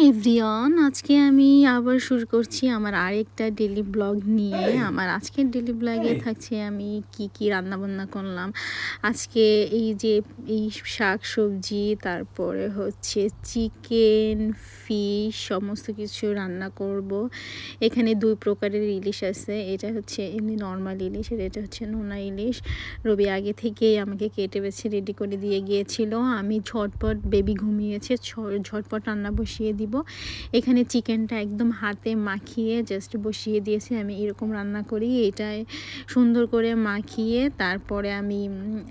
Everyone, আজকে আমি আবার শুরু করছি আমার আরেকটা ডেলি ব্লগ নিয়ে। আমার আজকের ডেলি ব্লগে থাকছে আমি কি কি রান্নাবান্না করলাম আজকে। এই শাক সবজি, তারপরে হচ্ছে চিকেন, ফিশ, সমস্ত কিছু রান্না করব। এখানে দুই প্রকারের ইলিশ আছে, এটা হচ্ছে এমনি নর্মাল ইলিশ আর এটা হচ্ছে নোনা ইলিশ। রবি আগে থেকেই আমাকে কেটে বেছে রেডি করে দিয়ে গিয়েছিল। আমি ঝটপট, বেবি ঘুমিয়েছে, ঝটপট রান্না বসিয়ে দিব। এখানে চিকেনটা একদম হাতে মাখিয়ে জাস্ট বসিয়ে দিয়েছি। আমি এরকম রান্না করি, এটাই সুন্দর করে মাখিয়ে তারপরে আমি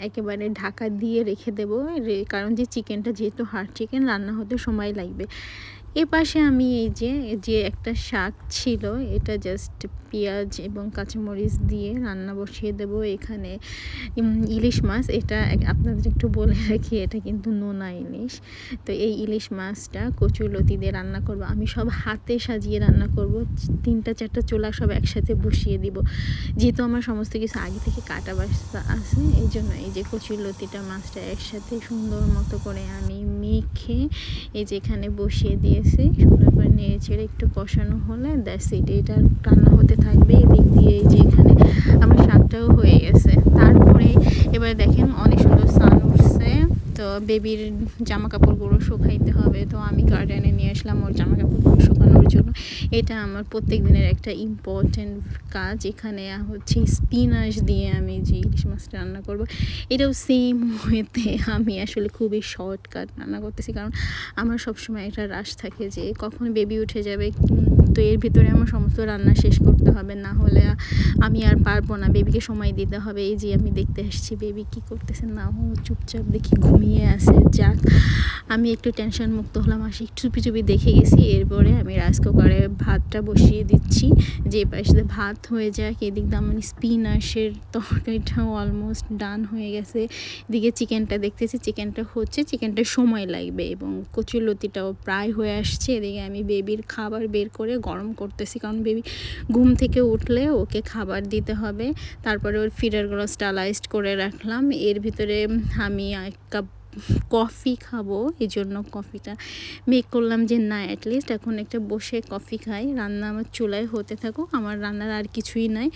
একেবারে ঢাকা দিয়ে রেখে দেবো, কারণ যে চিকেনটা যেহেতু হার্ড চিকেন, রান্না হতে সময় লাগবে। এ পাশে আমি এই যে একটা শাক ছিল, এটা জাস্ট পেঁয়াজ এবং কাঁচামরিচ দিয়ে রান্না বসিয়ে দেব। এখানে ইলিশ মাছ, এটা আপনাদের একটু বলে রাখি, এটা কিন্তু নোনা ইলিশ। তো এই ইলিশ মাছটা কচুলতি দিয়ে রান্না করব। আমি সব হাতে সাজিয়ে রান্না করব, 3-4টা চুলা সব একসাথে বসিয়ে দিব। যেহেতু আমার সমস্ত কিছু আগে থেকে কাটা বাছা আছে, এই জন্য এই যে কচুলতিটা মাছটা একসাথে সুন্দর মতো করে আমি মেখে এই যে এখানে বসিয়ে দিয়েছি। সুন্দর করে নেড়ে চেড়ে একটু কষানো হলে দ্যাটস ইট, এটা রান্না হতে থাকবে। এদিক দিয়ে এই যে এখানে আমার শাকটাও হয়ে গেছে। তারপরে এবার দেখেন অনেক সুন্দর সান উঠছে, তো বেবির জামা কাপড়গুলো শুকাইতে হবে। তো আমি গার্ডেনে নিয়ে আসলাম ওর জামা কাপড়গুলো শুকানোর জন্য। এটা আমার প্রত্যেক দিনের একটা ইম্পর্টেন্ট কাজ। এখানে হচ্ছে স্পিনাচ দিয়ে আমি যে ইলিশ মাছটা রান্না করব, এটাও সেম ওয়েতে আমি আসলে খুবই শর্টকাট রান্না করতেছি, কারণ আমার সবসময় একটা রাশ থাকে যে কখন বেবি উঠে যাবে। তো এর ভিতরে আমার সমস্ত রান্না শেষ করতে হবে, না হলে আমি আর পারবো না, বেবিকে সময় দিতে হবে। এই যে আমি দেখতে আসছি বেবি কি করতেছে না, ও চুপচাপ দেখি ঘুমিয়ে আছে। যাক, আমি একটু টেনশন মুক্ত হলাম, আসি চুপি চুপি দেখে গেছি। এরপরে আমি রাইস কুকারে ভাতটা বসিয়ে দিচ্ছি, যে পাশে ভাত হয়ে যাক। এদিক দিয়ে আমার স্পিনাচের তরকারিটাও অলমোস্ট ডান হয়ে গেছে। এদিকে চিকেনটা দেখতেছি, চিকেনটা হচ্ছে, চিকেনটা সময় লাগবে, এবং কচুলতিটাও প্রায় হয়ে আসছে। এদিকে আমি বেবির খাবার বের করে গরম করতেছি, কারণ বেবি ঘুম থেকে উঠলে ওকে খাবার দিতে হবে। তারপরে ওর ফিডারগুলো স্টারলাইজড করে রাখলাম। এর ভিতরে আমি 1 কাপ কফি খাবো, এই জন্য কফিটা মেক করলাম যে না অ্যাটলিস্ট এখন একটা বসে কফি খাই। রান্না আমার চুলায় হতে থাকুক, আমার রান্নার আর কিছুই নাই।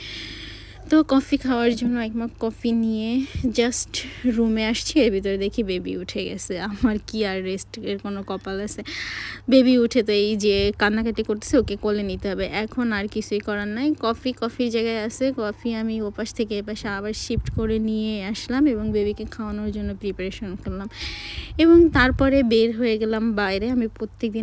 তো কফি খাওয়ার জন্য 1 মগ কফি নিয়ে জাস্ট রুমে আসছি। এর ভিতরে দেখি বেবি উঠে গেছে। আমার কি আর রেস্টের কোনো কপাল আছে? বেবি উঠে তো এই যে কান্নাকাটি করতেছে, ওকে কোলে নিতে হবে। এখন আর কিছুই করার নাই, কফির জায়গায় আছে। কফি আমি ওপাশ থেকে এপাশে আবার শিফট করে নিয়ে আসলাম এবং বেবিকে খাওয়ানোর জন্য প্রিপারেশন করলাম, এবং তারপরে বের হয়ে গেলাম বাইরে। আমি প্রত্যেকদিন